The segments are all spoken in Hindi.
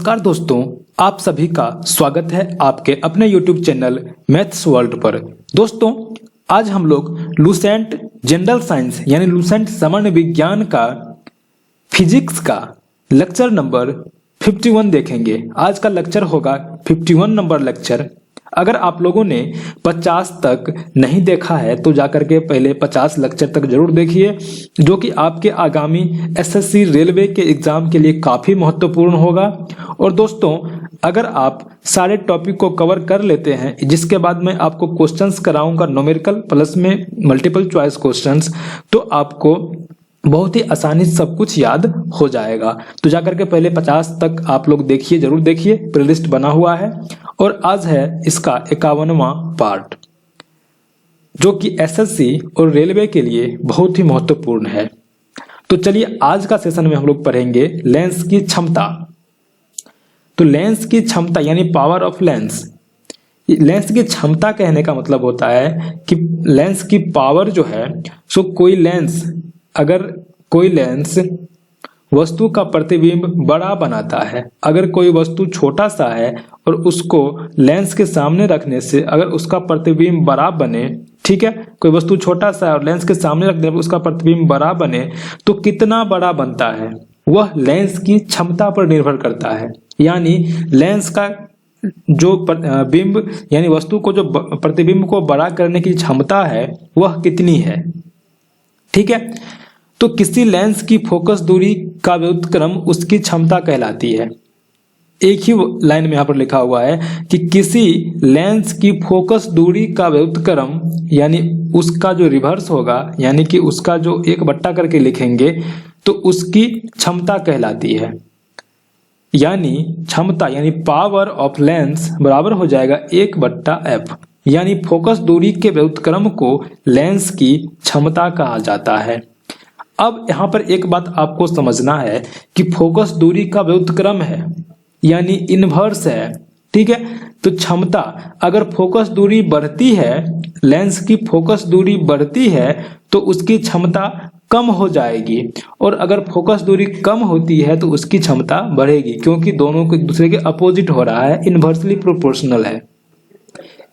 नमस्कार दोस्तों, आप सभी का स्वागत है आपके अपने YouTube चैनल मैथ्स वर्ल्ड पर। दोस्तों, आज हम लोग लूसेंट जनरल साइंस यानी लूसेंट सामान्य विज्ञान का फिजिक्स का लेक्चर नंबर 51 देखेंगे। आज का लेक्चर होगा 51 नंबर लेक्चर। अगर आप लोगों ने 50 तक नहीं देखा है तो जाकर के पहले 50 लेक्चर तक जरूर देखिए, जो कि आपके आगामी एसएससी रेलवे के एग्जाम के लिए काफी महत्वपूर्ण होगा। और दोस्तों, अगर आप सारे टॉपिक को कवर कर लेते हैं, जिसके बाद मैं आपको क्वेश्चंस कराऊंगा न्यूमेरिकल प्लस में मल्टीपल चॉइस क्वेश्चंस, तो आपको बहुत ही आसानी से सब कुछ याद हो जाएगा। तो जाकर के पहले 50 तक आप लोग देखिए, जरूर देखिए, प्लेलिस्ट बना हुआ है। और आज है इसका 51वां पार्ट, जो कि एसएससी और रेलवे के लिए बहुत ही महत्वपूर्ण है। तो चलिए, आज का सेशन में हम लोग पढ़ेंगे लेंस की क्षमता। तो लेंस की क्षमता यानी पावर ऑफ लेंस। लेंस की क्षमता कहने का मतलब होता है कि लेंस की पावर जो है, सो अगर कोई लेंस वस्तु का प्रतिबिंब बड़ा बनाता है, अगर कोई वस्तु छोटा सा है और उसको लेंस के सामने रखने से अगर उसका प्रतिबिंब बड़ा बने, ठीक है, कोई वस्तु छोटा सा है और लेंस के सामने रखने पर उसका प्रतिबिंब बड़ा बने, तो कितना बड़ा बनता है वह लेंस की क्षमता पर निर्भर करता है। यानी लेंस का जो बिंब यानी वस्तु को जो प्रतिबिंब को बड़ा करने की क्षमता है वह कितनी है, ठीक है। तो किसी लेंस की फोकस दूरी का व्युत्क्रम उसकी क्षमता कहलाती है। एक ही लाइन में यहां पर लिखा हुआ है कि किसी लेंस की फोकस दूरी का व्युत्क्रम यानी उसका जो रिवर्स होगा, यानी कि उसका जो एक बट्टा करके लिखेंगे तो उसकी क्षमता कहलाती है। यानी क्षमता यानी पावर ऑफ लेंस बराबर हो जाएगा 1/f, यानी फोकस दूरी के व्युत्क्रम को लेंस की क्षमता कहा जाता है। अब यहां पर एक बात आपको समझना है कि फोकस दूरी का व्युत्क्रम है यानी इनवर्स है, ठीक है। तो क्षमता, अगर फोकस दूरी बढ़ती है, लेंस की फोकस दूरी बढ़ती है तो उसकी क्षमता कम हो जाएगी, और अगर फोकस दूरी कम होती है तो उसकी क्षमता बढ़ेगी, क्योंकि दोनों को एक दूसरे के अपोजिट हो रहा है, इनवर्सली प्रोपोर्शनल है।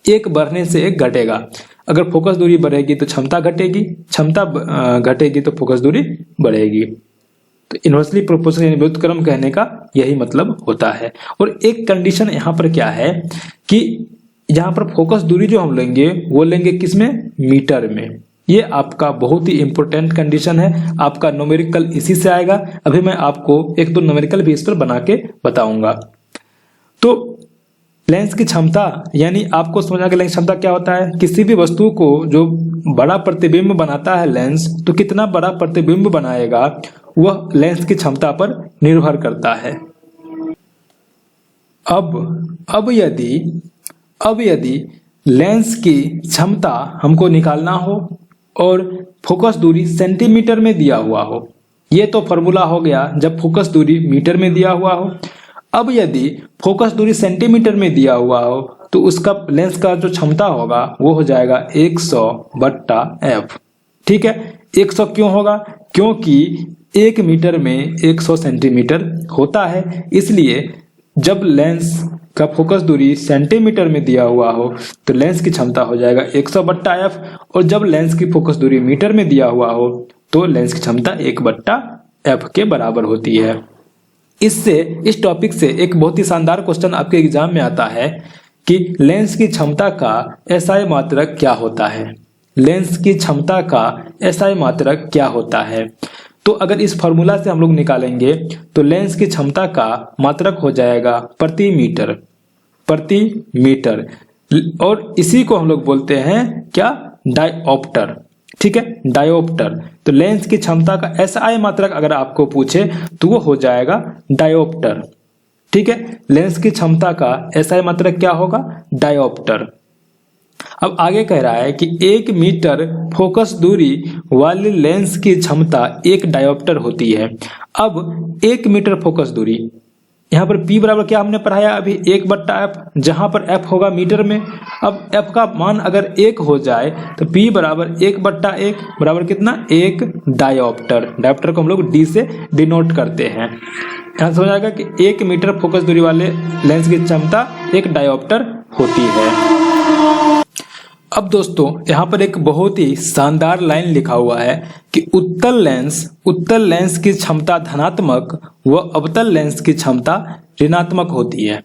एक बढ़ने से एक घटेगा। अगर फोकस दूरी बढ़ेगी तो क्षमता घटेगी, क्षमता घटेगी तो फोकस दूरी बढ़ेगी। तो इनवर्सली प्रोपोर्शनल यानी व्युत्क्रम कहने का यही मतलब होता है। और एक कंडीशन यहाँ पर क्या है कि यहाँ पर फोकस दूरी जो हम लेंगे वो लेंगे किसमें, मीटर में। ये आपका बहुत ही इंपॉर्टेंट कंडीशन है, आपका न्यूमेरिकल इसी से आएगा। अभी मैं आपको एक दो न्यूमेरिकल भी इस पर बना के बताऊंगा। तो लेंस की क्षमता यानी आपको समझना कि लेंस क्षमता क्या होता है। किसी भी वस्तु को जो बड़ा प्रतिबिंब बनाता है लेंस, तो कितना बड़ा प्रतिबिंब बनाएगा वह लेंस की क्षमता पर निर्भर करता है। अब यदि लेंस की क्षमता हमको निकालना हो और फोकस दूरी सेंटीमीटर में दिया हुआ हो, ये तो फॉर्मूला हो गया जब फोकस दूरी मीटर में दिया हुआ हो। अब यदि फोकस दूरी सेंटीमीटर में दिया हुआ हो तो उसका लेंस का जो क्षमता होगा वो हो जाएगा 100/f, ठीक है। 100 क्यों होगा, क्योंकि 1 मीटर में 100 सेंटीमीटर होता है, इसलिए जब लेंस का फोकस दूरी सेंटीमीटर में दिया हुआ हो तो लेंस की क्षमता हो जाएगा 100/f, और जब लेंस की फोकस दूरी मीटर में दिया हुआ हो तो लेंस की क्षमता 1/f के बराबर होती है। इस टॉपिक से एक बहुत ही शानदार क्वेश्चन आपके एग्जाम में आता है कि लेंस की क्षमता का एसआई मात्रक क्या होता है। लेंस की क्षमता का एसआई मात्रक क्या होता है। तो अगर इस फॉर्मूला से हम लोग निकालेंगे तो लेंस की क्षमता का मात्रक हो जाएगा प्रति मीटर, और इसी को हम लोग बोलते हैं क्या, डायऑप्टर, ठीक है, डायऑप्टर। तो लेंस की क्षमता का एसआई मात्रक अगर आपको पूछे तो वो हो जाएगा डायऑप्टर, ठीक है। लेंस की क्षमता का एसआई मात्रक क्या होगा, डायऑप्टर। अब आगे कह रहा है कि 1 मीटर फोकस दूरी वाले लेंस की क्षमता 1 डायऑप्टर होती है। अब 1 मीटर फोकस दूरी, यहाँ पर P बराबर क्या हमने पढ़ाया अभी, 1/f, जहां पर f होगा मीटर में। अब f का मान अगर 1 हो जाए तो P बराबर 1/1 बराबर कितना, 1 डायऑप्टर। डायऑप्टर को हम लोग D से डिनोट करते हैं। यहाँ से हो जाएगा कि 1 मीटर फोकस दूरी वाले लेंस की क्षमता एक डायोप्टर होती है। अब दोस्तों यहाँ पर एक बहुत ही शानदार लाइन लिखा हुआ है कि उत्तल लेंस की क्षमता धनात्मक व अवतल लेंस की क्षमता ऋणात्मक होती है।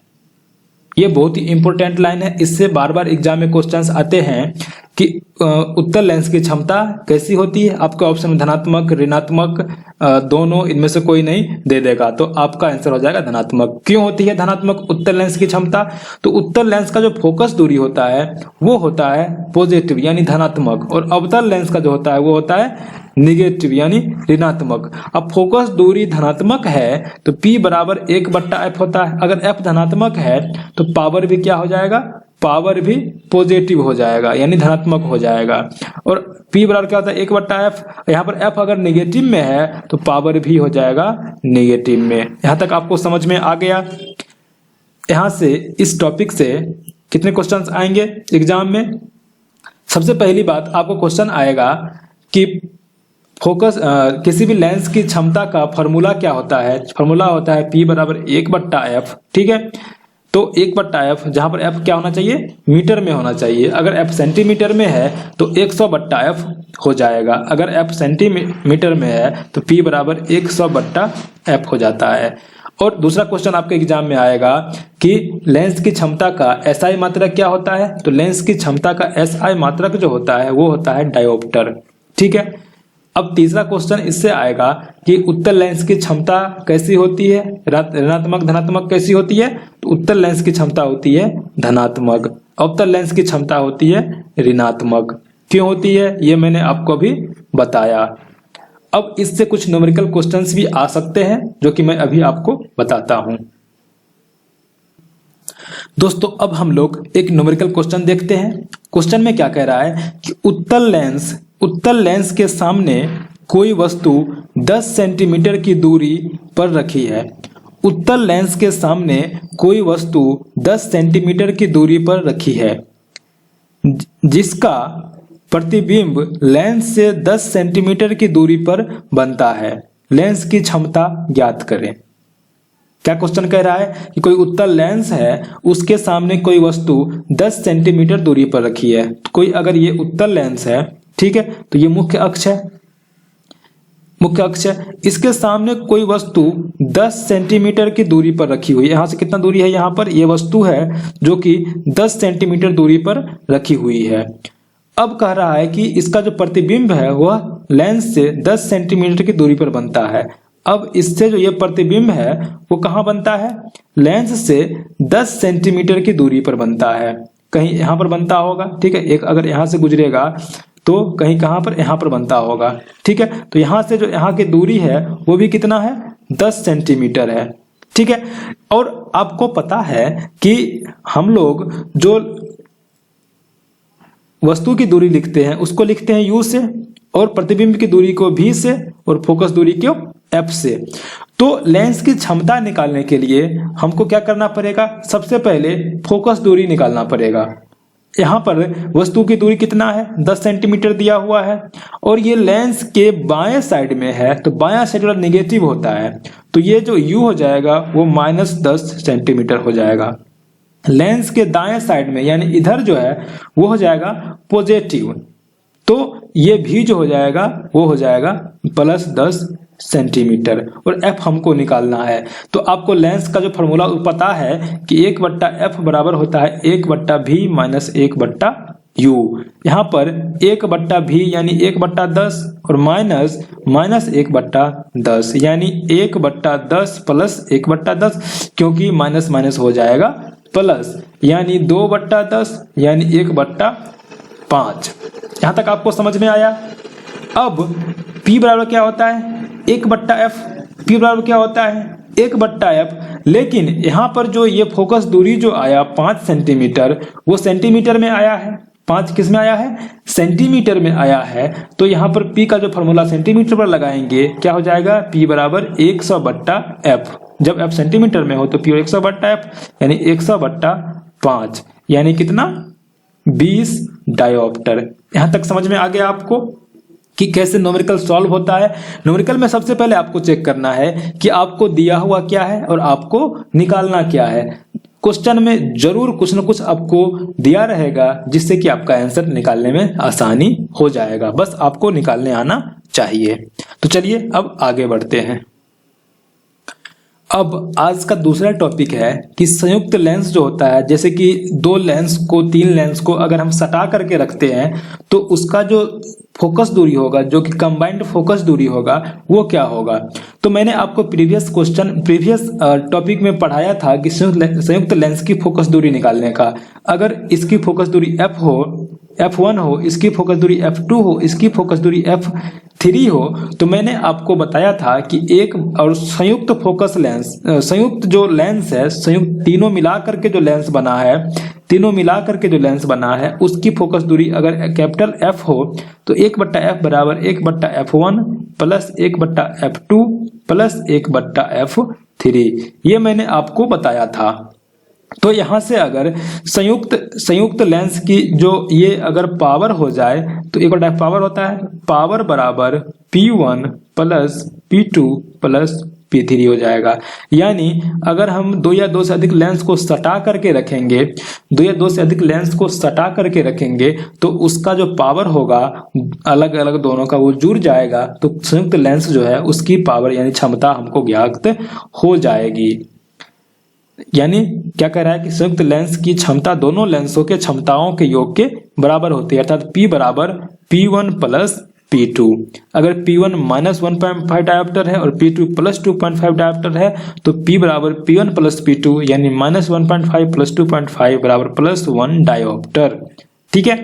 ये बहुत ही इंपॉर्टेंट लाइन है, इससे बार बार एग्जाम में क्वेश्चंस आते हैं कि उत्तल लेंस की क्षमता कैसी होती है। आपका ऑप्शन धनात्मक, ऋणात्मक, दोनों, इनमें से कोई नहीं दे देगा, तो आपका आंसर हो जाएगा धनात्मक। क्यों होती है धनात्मक उत्तल लेंस की क्षमता? तो उत्तल लेंस का जो फोकस दूरी होता है वो होता है पॉजिटिव यानी धनात्मक, और अवतल लेंस का जो होता है वो होता है निगेटिव यानी ऋणात्मक। अब फोकस दूरी धनात्मक है तो P बराबर 1/f होता है। अगर f धनात्मक है तो पावर भी क्या हो जाएगा? पावर भी पॉजिटिव हो जाएगा यानी धनात्मक हो जाएगा। और P बराबर क्या होता है? 1/f। यहाँ पर f अगर निगेटिव में है तो पावर भी हो जाएगा निगेटिव में। यहाँ तक आपको समझ में आ गया? यहाँ से इस टॉपिक से कितने क्वेश्चंस आएंगे एग्जाम में? सबसे पहली बात, आपको क्वेश्चन आएगा कि फोकस किसी भी लेंस की क्षमता का फॉर्मूला क्या होता है? फॉर्मूला होता है P बराबर 1/f। ठीक है, तो 1/f, जहां पर f क्या होना चाहिए? मीटर में होना चाहिए। अगर f सेंटीमीटर में है तो 100/f हो जाएगा। अगर f सेंटीमीटर में है तो P बराबर 100/f हो जाता है। और दूसरा क्वेश्चन आपके एग्जाम में आएगा कि लेंस की क्षमता का SI मात्रक क्या होता है? तो लेंस की क्षमता का SI मात्रक जो होता है वो होता है डायोप्टर। ठीक है, अब तीसरा क्वेश्चन इससे आएगा कि उत्तल लेंस की क्षमता कैसी होती है? ऋणात्मक धनात्मक कैसी होती है? तो उत्तल लेंस की क्षमता होती है धनात्मक, अवतल लेंस की क्षमता होती है ऋणात्मक। क्यों होती है ये मैंने आपको अभी बताया। अब इससे कुछ न्यूमेरिकल क्वेश्चंस भी आ सकते हैं जो कि मैं अभी आपको बताता हूं। दोस्तों अब हम लोग एक न्यूमेरिकल क्वेश्चन देखते हैं। क्वेश्चन में क्या कह रहा है कि उत्तल लेंस के सामने कोई वस्तु 10 सेंटीमीटर की दूरी पर रखी है। उत्तल लेंस के सामने कोई वस्तु 10 सेंटीमीटर की दूरी पर रखी है जिसका प्रतिबिंब लेंस से 10 सेंटीमीटर की दूरी पर बनता है। लेंस की क्षमता ज्ञात करें। क्या क्वेश्चन कह रहा है कि कोई उत्तल लेंस है, उसके सामने कोई वस्तु 10 सेंटीमीटर दूरी पर रखी है। कोई अगर ये उत्तल लेंस है, ठीक है, तो ये मुख्य अक्ष है, इसके सामने कोई वस्तु 10 सेंटीमीटर की दूरी पर रखी हुई है। यहां से कितना दूरी है? यहाँ पर ये वस्तु है जो कि 10 सेंटीमीटर दूरी पर रखी हुई है। अब कह रहा है कि इसका जो प्रतिबिंब है वह लेंस से 10 सेंटीमीटर की दूरी पर बनता है। अब इससे जो ये प्रतिबिंब है वो कहाँ बनता है? लेंस से 10 सेंटीमीटर की दूरी पर बनता है। कहीं यहाँ पर बनता होगा, ठीक है, एक अगर यहाँ से गुजरेगा तो कहीं कहाँ पर? यहाँ पर बनता होगा। ठीक है, तो यहाँ से जो यहाँ की दूरी है वो भी कितना है? 10 सेंटीमीटर है। ठीक है, और आपको पता है कि हम लोग जो वस्तु की दूरी लिखते हैं उसको लिखते हैं U से, और प्रतिबिंब की दूरी को V से, और फोकस दूरी को F से। तो लेंस की क्षमता निकालने के लिए हमको क्या करना पड़ेगा? सबसे पहले फोकस दूरी निकालना पड़ेगा। यहाँ पर वस्तु की दूरी कितना है? 10 सेंटीमीटर दिया हुआ है, और ये लेंस के बाएं साइड में है, तो बायां साइड वाला निगेटिव होता है, तो ये जो U हो जाएगा वो -10 सेंटीमीटर हो जाएगा। लेंस के दाएं साइड में यानी इधर जो है वो हो जाएगा पॉजिटिव, तो ये भी जो हो जाएगा वो हो जाएगा +10 सेंटीमीटर, और f हमको निकालना है। तो आपको लेंस का जो फॉर्मूला पता है कि 1/f बराबर होता है 1/v - 1/u। यहाँ पर 1/v यानी 1/10 और माइनस 1/10 यानी 1/10 + 1/10, क्योंकि माइनस माइनस हो जाएगा प्लस, यानी 2/10 यानी 1/5। यहाँ तक आपको समझ में आया? अब P बराबर क्या होता है? 1/f। P बराबर क्या होता है? 1/f। लेकिन यहाँ पर जो ये फोकस दूरी जो आया 5 सेंटीमीटर, वो सेंटीमीटर में आया है। 5 किस में आया है? सेंटीमीटर में आया है। तो यहाँ पर P का जो फॉर्मूला सेंटीमीटर पर लगाएंगे क्या हो जाएगा? P बराबर 100/f। जब f सेंटीमीटर में हो तो P 100/f यानी 100/5 यानी कितना? 20 डायोप्टर। यहां तक समझ में आ गया आपको? कि कैसे न्यूमेरिकल सॉल्व होता है। न्यूमेरिकल में सबसे पहले आपको चेक करना है कि आपको दिया हुआ क्या है और आपको निकालना क्या है। क्वेश्चन में जरूर कुछ न कुछ आपको दिया रहेगा जिससे कि आपका आंसर निकालने में आसानी हो जाएगा, बस आपको निकालने आना चाहिए। तो चलिए अब आगे बढ़ते हैं। अब आज का दूसरा टॉपिक है कि संयुक्त लेंस जो होता है, जैसे कि दो लेंस को, तीन लेंस को अगर हम सटा करके रखते हैं तो उसका जो फोकस दूरी होगा, जो कि कंबाइंड फोकस दूरी होगा, वो क्या होगा। तो मैंने आपको प्रीवियस टॉपिक में पढ़ाया था कि संयुक्त लेंस की फोकस दूरी निकालने का। अगर इसकी फोकस दूरी f1 हो, इसकी फोकस दूरी f2 हो, इसकी फोकस दूरी f3 हो, तो मैंने आपको बताया था कि एक और संयुक्त फोकस लेंस, संयुक्त जो लेंस है, संयुक्त तीनों मिलाकर के जो लेंस बना है, उसकी फोकस दूरी अगर कैपिटल F हो तो 1/f बराबर 1/f1 plus 1/f2 plus 1/f3, ये मैंने आपको बताया था। तो यहां से अगर संयुक्त लेंस की जो ये अगर पावर हो जाए तो 1/f पावर होता है, पावर बराबर P1 plus P2 plus P3 हो जाएगा। यानी अगर हम 2 या 2 से अधिक लेंस को सटा करके रखेंगे, तो उसका जो पावर होगा अलग अलग दोनों का वो जुड़ जाएगा, तो संयुक्त लेंस जो है उसकी पावर यानी क्षमता हमको ज्ञात हो जाएगी। यानी क्या कह रहा है कि संयुक्त लेंस की क्षमता दोनों लेंसों के क्षमताओं के योग के बराबर होती है, अर्थात P बराबर P1 प्लस P2। अगर P1 माइनस 1.5 डायोप्टर है और P2 प्लस 2.5 डायोप्टर है तो P बराबर P1 प्लस P2 यानी माइनस 1.5 प्लस 2.5 बराबर प्लस 1 डायोप्टर। ठीक है।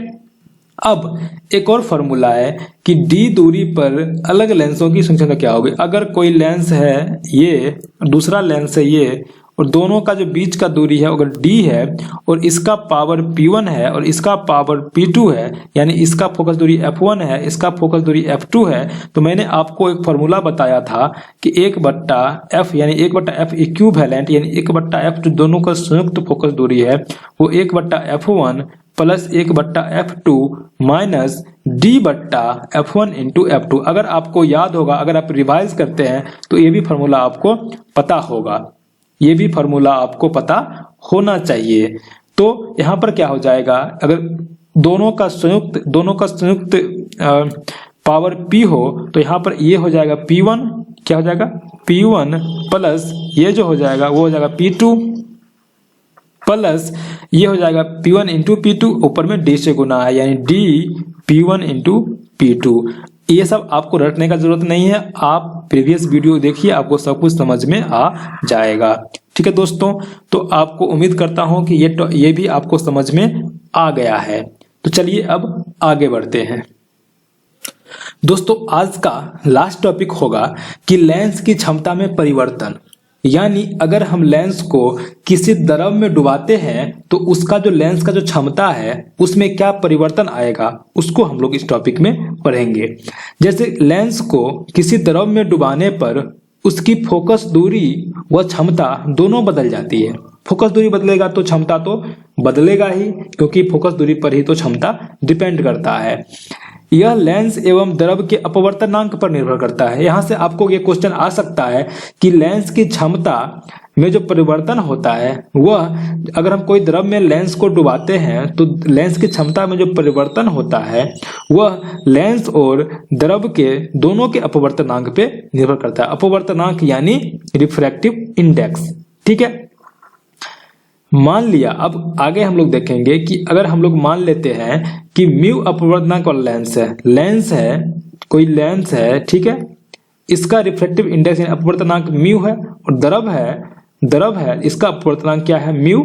अब एक और फॉर्मूला है कि D दूरी पर अलग लेंसों की संख्या क्या होगी। अगर कोई लेंस है ये, दूसरा लेंस है ये, और दोनों का जो बीच का दूरी है अगर D है और इसका पावर P1 है और इसका पावर P2 है, यानी इसका फोकस दूरी F1 है, इसका फोकस दूरी F2 है, तो मैंने आपको एक फॉर्मूला बताया था कि 1/f यानी 1/f इक्विवेलेंट यानी 1/f जो दोनों का संयुक्त फोकस दूरी है वो 1/f1 plus 1/f2 minus D/f1 into f2। अगर आपको याद होगा, अगर आप रिवाइज करते हैं तो ये भी फॉर्मूला आपको पता होगा, ये भी फॉर्मूला आपको पता होना चाहिए। तो यहां पर क्या हो जाएगा, अगर दोनों का संयुक्त पावर P हो तो यहां पर ये हो जाएगा P1, क्या हो जाएगा P1 प्लस ये जो हो जाएगा वो हो जाएगा P2 प्लस ये हो जाएगा P1 इंटू P2, ऊपर में D से गुना है यानी D P1 इंटू P2। ये सब आपको रटने का जरूरत नहीं है, आप प्रीवियस वीडियो देखिए, आपको सब कुछ समझ में आ जाएगा। ठीक है दोस्तों, तो आपको उम्मीद करता हूं कि ये भी आपको समझ में आ गया है। तो चलिए अब आगे बढ़ते हैं। दोस्तों आज का लास्ट टॉपिक होगा कि लेंस की क्षमता में परिवर्तन, यानी अगर हम लेंस को किसी द्रव में डुबाते हैं तो उसका जो लेंस का जो क्षमता है उसमें क्या परिवर्तन आएगा, उसको हम लोग इस टॉपिक में पढ़ेंगे। जैसे लेंस को किसी द्रव में डुबाने पर उसकी फोकस दूरी व क्षमता दोनों बदल जाती है। फोकस दूरी बदलेगा तो क्षमता तो बदलेगा ही, क्योंकि फोकस दूरी पर ही तो क्षमता डिपेंड करता है। यह लेंस एवं द्रव के अपवर्तनांक पर निर्भर करता है। यहां से आपको यह क्वेश्चन आ सकता है कि लेंस की क्षमता में जो परिवर्तन होता है वह, अगर हम कोई द्रव में लेंस को डुबाते हैं तो लेंस की क्षमता में जो परिवर्तन होता है वह लेंस और द्रव के दोनों के अपवर्तनांक पे निर्भर करता है। अपवर्तनांक यानी रिफ्रैक्टिव इंडेक्स। ठीक है, मान लिया, अब आगे हम लोग देखेंगे कि अगर हम लोग मान लेते हैं कि म्यू अपवर्तनांक वाला लेंस है, कोई लेंस है, ठीक है, इसका रिफ्रैक्टिव इंडेक्स यानी अपवर्तनांक म्यू है, और द्रव है इसका अपवर्तनांक क्या है, म्यू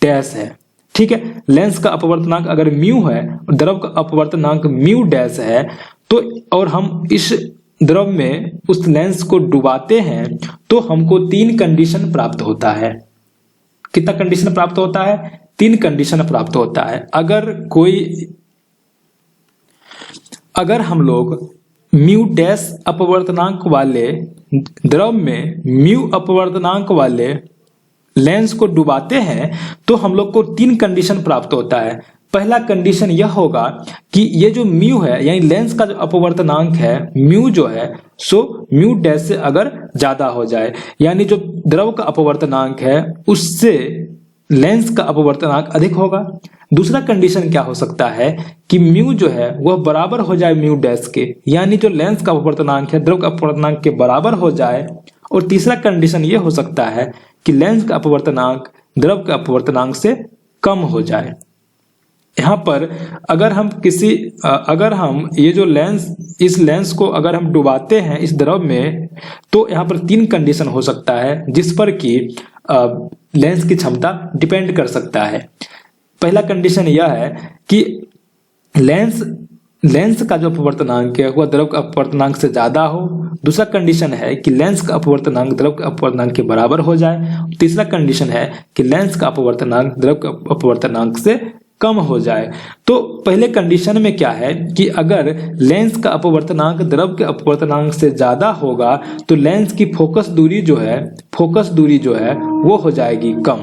डैश है। ठीक है, लेंस का अपवर्तनांक अगर म्यू है और द्रव का अपवर्तनांक म्यू डैश है, तो और हम इस द्रव में उस लेंस को डुबाते हैं तो हमको 3 कंडीशन प्राप्त होता है। कितना कंडीशन प्राप्त होता है, 3 कंडीशन प्राप्त होता है। अगर हम लोग म्यू डैश अपवर्तनांक वाले द्रव में म्यू अपवर्तनांक वाले लेंस को डुबाते हैं तो हम लोग को 3 कंडीशन प्राप्त होता है। पहला कंडीशन यह होगा कि ये जो म्यू है यानी लेंस का जो अपवर्तनांक है म्यू जो है सो म्यू डैश से अगर ज्यादा हो जाए, यानी जो द्रव का अपवर्तनांक है उससे लेंस का अपवर्तनांक अधिक होगा। दूसरा कंडीशन क्या हो सकता है कि म्यू जो है वह बराबर हो जाए म्यू डैश के, यानी जो लेंस का अपवर्तनांक है द्रव का अपवर्तनांक के बराबर हो जाए। और तीसरा कंडीशन यह हो सकता है कि लेंस का अपवर्तनांक द्रव के अपवर्तनांक से कम हो जाए। यहाँ पर अगर हम ये जो इस लेंस को अगर हम डुबाते हैं इस द्रव में, तो यहाँ पर 3 कंडीशन हो सकता है जिस पर कि लेंस की क्षमता डिपेंड कर सकता है। पहला कंडीशन यह है कि लेंस का जो अपवर्तनांक है वह द्रव के अपवर्तनांक से ज्यादा हो। दूसरा कंडीशन है कि लेंस का अपवर्तनांक द्रव के अपवर्तनांक के बराबर हो जाए। तीसरा कंडीशन है कि लेंस का अपवर्तनांक द्रव के अपवर्तनांक से कम हो जाए। तो पहले कंडीशन में क्या है कि अगर लेंस का अपवर्तनांक द्रव के अपवर्तनांक से ज्यादा होगा तो लेंस की फोकस दूरी जो है वो हो जाएगी कम।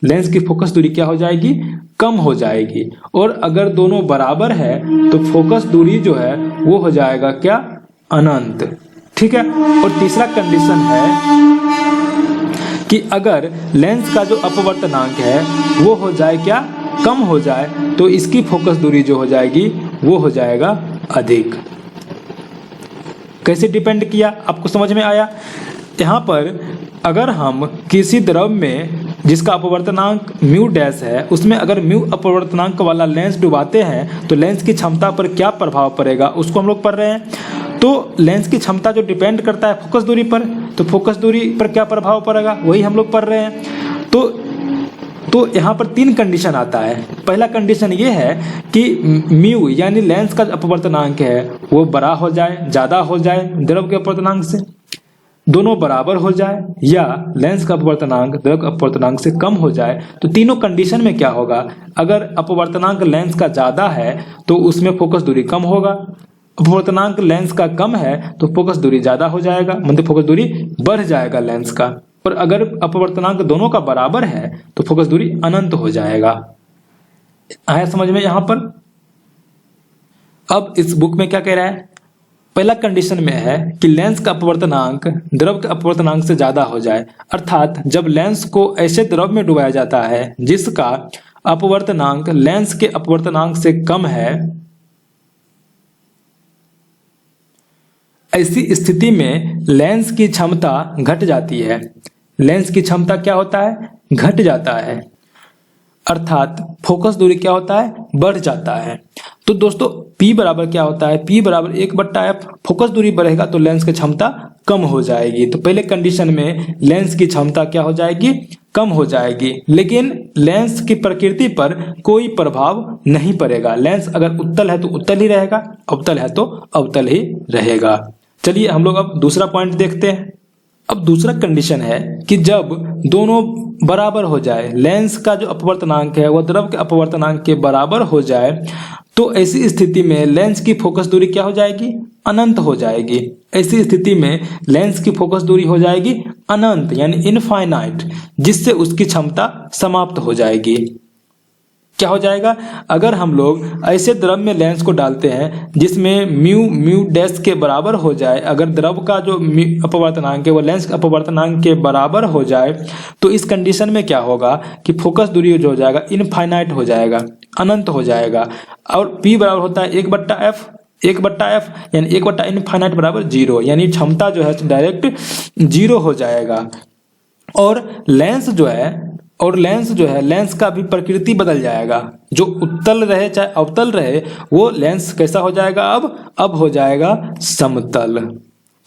लेंस की फोकस दूरी क्या हो जाएगी? कम हो जाएगी। और अगर दोनों बराबर है तो फोकस दूरी जो है वो हो जाएगा क्या? अनंत। ठीक है। और तीसरा कंडीशन है कि अगर लेंस का जो अपवर्तनांक है वो हो जाए क्या? कम हो जाए, तो इसकी फोकस दूरी जो हो जाएगी वो हो जाएगा अधिक। कैसे डिपेंड किया आपको समझ में आया? यहाँ पर अगर हम किसी द्रव में जिसका अपवर्तनांक म्यू डैश है उसमें अगर म्यू अपवर्तनांक वाला लेंस डुबाते हैं तो लेंस की क्षमता पर क्या प्रभाव पड़ेगा उसको हम लोग पढ़ रहे हैं। तो लेंस की क्षमता जो डिपेंड करता है फोकस दूरी पर, तो फोकस दूरी पर क्या प्रभाव पड़ेगा वही हम लोग पढ़ रहे हैं। तो यहाँ पर 3 कंडीशन आता है। पहला कंडीशन ये है कि म्यू यानी लेंस का अपवर्तनांक है वो बड़ा हो जाए, ज्यादा हो जाए द्रव के अपवर्तनांक से, दोनों बराबर हो जाए, या लेंस का अपवर्तनांक द्रव के अपवर्तनांक से कम हो जाए। तो तीनों कंडीशन में क्या होगा? अगर अपवर्तनांक लेंस का ज्यादा है तो उसमें फोकस दूरी कम होगा, अपवर्तनांक लेंस का कम है तो फोकस दूरी ज्यादा हो जाएगा, मतलब फोकस दूरी बढ़ जाएगा लेंस का। और अगर अपवर्तनांक दोनों का बराबर है तो फोकस दूरी अनंत हो जाएगा। आया समझ में यहां पर? अब इस बुक में क्या कह रहा है? पहला कंडीशन में है कि लेंस का अपवर्तनांक द्रव के अपवर्तनांक से ज्यादा हो जाए, अर्थात जब लेंस को ऐसे द्रव में डुबाया जाता है जिसका अपवर्तनांक लेंस के अपवर्तनांक से कम है, ऐसी स्थिति में लेंस की क्षमता घट जाती है। लेंस की क्षमता क्या होता है? घट जाता है, अर्थात फोकस दूरी क्या होता है? बढ़ जाता है। तो दोस्तों P बराबर क्या होता है? P बराबर 1/f। फोकस दूरी बढ़ेगा तो लेंस की क्षमता कम हो जाएगी। तो पहले कंडीशन में लेंस की क्षमता क्या हो जाएगी? कम हो जाएगी, लेकिन लेंस की प्रकृति पर कोई प्रभाव नहीं पड़ेगा। लेंस अगर उत्तल है तो उत्तल ही रहेगा, अवतल है तो अवतल ही रहेगा। चलिए हम लोग अब दूसरा पॉइंट देखते हैं। अब दूसरा कंडीशन है कि जब दोनों बराबर हो जाए, लेंस का जो अपवर्तनांक है वह द्रव के अपवर्तनांक के बराबर हो जाए, तो ऐसी स्थिति में लेंस की फोकस दूरी क्या हो जाएगी? अनंत हो जाएगी। ऐसी स्थिति में लेंस की फोकस दूरी हो जाएगी अनंत यानी इनफाइनाइट, जिससे उसकी क्षमता समाप्त हो जाएगी। क्या हो जाएगा? अगर हम लोग ऐसे द्रव में लेंस को डालते हैं जिसमें म्यू डैश के बराबर हो जाए, अगर द्रव का जो अपवर्तनांक है वो लेंस के अपवर्तनांक के बराबर हो जाए, तो इस कंडीशन में क्या होगा कि फोकस दूरी जो हो जाएगा इनफाइनाइट हो जाएगा, अनंत हो जाएगा। और P बराबर होता है 1/f, 1/f यानी 1 इनफाइनाइट बराबर 0, यानी क्षमता जो है डायरेक्ट 0 हो जाएगा। और लेंस जो है लेंस का भी प्रकृति बदल जाएगा। जो उत्तल रहे चाहे अवतल रहे, वो लेंस कैसा हो जाएगा? अब हो जाएगा समतल।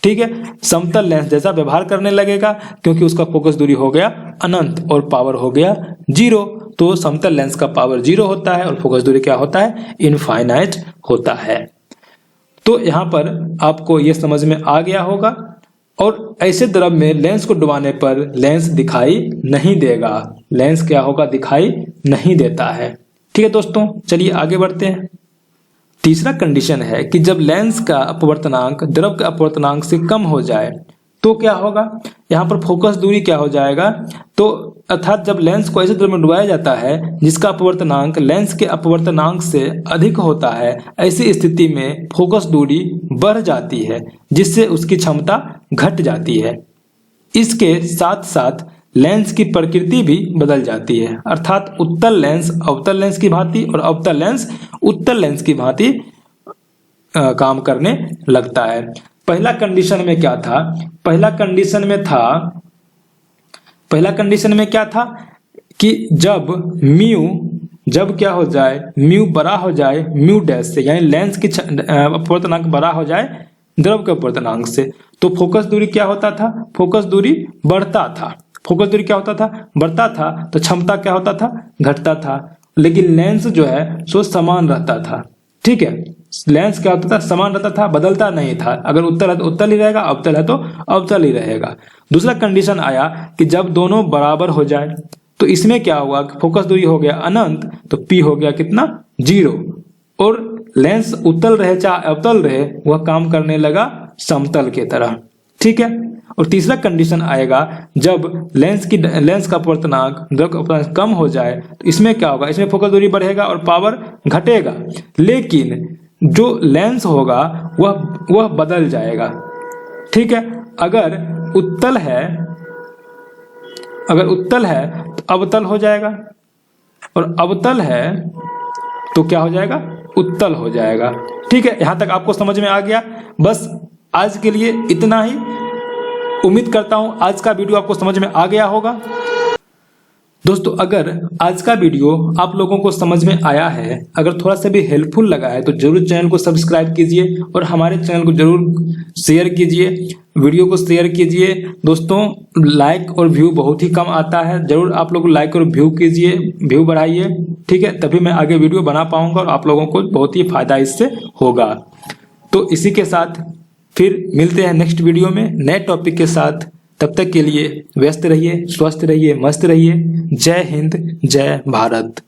ठीक है, समतल लेंस जैसा व्यवहार करने लगेगा क्योंकि उसका फोकस दूरी हो गया अनंत और पावर हो गया 0। तो समतल लेंस का पावर 0 होता है और फोकस दूरी क्या होता है? इनफाइनाइट होता है। तो यहाँ पर आपको ये समझ में आ गया होगा। और ऐसे द्रव में लेंस को डुबाने पर लेंस दिखाई नहीं देगा। लेंस क्या होगा? दिखाई नहीं देता है। ठीक है दोस्तों, चलिए आगे बढ़ते हैं। तीसरा कंडीशन है कि जब लेंस का अपवर्तनांक द्रव के अपवर्तनांक से कम हो जाए तो क्या होगा, यहाँ पर फोकस दूरी क्या हो जाएगा, तो अर्थात जब लेंस को ऐसे दूर में डुबाया जाता है जिसका अपवर्तनांक लेंस के अपवर्तनांक से अधिक होता है, ऐसी स्थिति में फोकस दूरी बढ़ जाती है जिससे उसकी क्षमता घट जाती है। इसके साथ साथ लेंस की प्रकृति भी बदल जाती है, अर्थात उत्तल लेंस अवतल लेंस की भांति और अवतल लेंस उत्तल लेंस की भांति काम करने लगता है। पहला कंडीशन में क्या था, पहला कंडीशन में क्या था कि जब क्या हो जाए, म्यू बड़ा हो जाए म्यू डैश से, यानी लेंस की अपवर्तनांक बड़ा हो जाए द्रव के अपवर्तनांक से, तो फोकस दूरी क्या होता था, फोकस दूरी बढ़ता था। फोकस दूरी क्या होता था, बढ़ता था, तो क्षमता क्या होता था, घटता था। लेकिन लेंस जो है सो समान रहता था। ठीक है, लेंस क्या होता था, समान रहता था, बदलता नहीं था। अगर उत्तल है तो उत्तल ही रहेगा, अवतल है तो अवतल ही रहेगा। दूसरा कंडीशन आया कि जब दोनों बराबर हो जाए, तो इसमें क्या हुआ, फोकस दूरी हो गया अनंत, तो P हो गया कितना, 0, और लेंस उत्तल रहे चाहे अवतल रहे वह काम करने लगा समतल के तरह। ठीक है, और तीसरा कंडीशन आएगा जब लेंस का अपवर्तनांक द्रव का अपवर्तनांक कम हो जाए, तो इसमें क्या होगा, इसमें फोकस दूरी बढ़ेगा और पावर घटेगा, लेकिन जो लेंस होगा वह बदल जाएगा। ठीक है, अगर उत्तल है तो अवतल हो जाएगा, और अवतल है तो क्या हो जाएगा, उत्तल हो जाएगा। ठीक है, यहां तक आपको समझ में आ गया। बस आज के लिए इतना ही। उम्मीद करता हूं आज का वीडियो आपको समझ में आ गया होगा। दोस्तों, अगर आज का वीडियो आप लोगों को समझ में आया है, अगर थोड़ा सा भी हेल्पफुल लगा है, तो जरूर चैनल को सब्सक्राइब कीजिए और हमारे चैनल को जरूर शेयर कीजिए, वीडियो को शेयर कीजिए। दोस्तों, लाइक और व्यू बहुत ही कम आता है, जरूर आप लोग लाइक और व्यू कीजिए, व्यू बढ़ाइए। ठीक है, तभी मैं आगे वीडियो बना पाऊंगा और आप लोगों को बहुत ही फायदा इससे होगा। तो इसी के साथ फिर मिलते हैं नेक्स्ट वीडियो में नए टॉपिक के साथ। तब तक के लिए व्यस्त रहिए, स्वस्थ रहिए, मस्त रहिए। जय हिंद, जय भारत।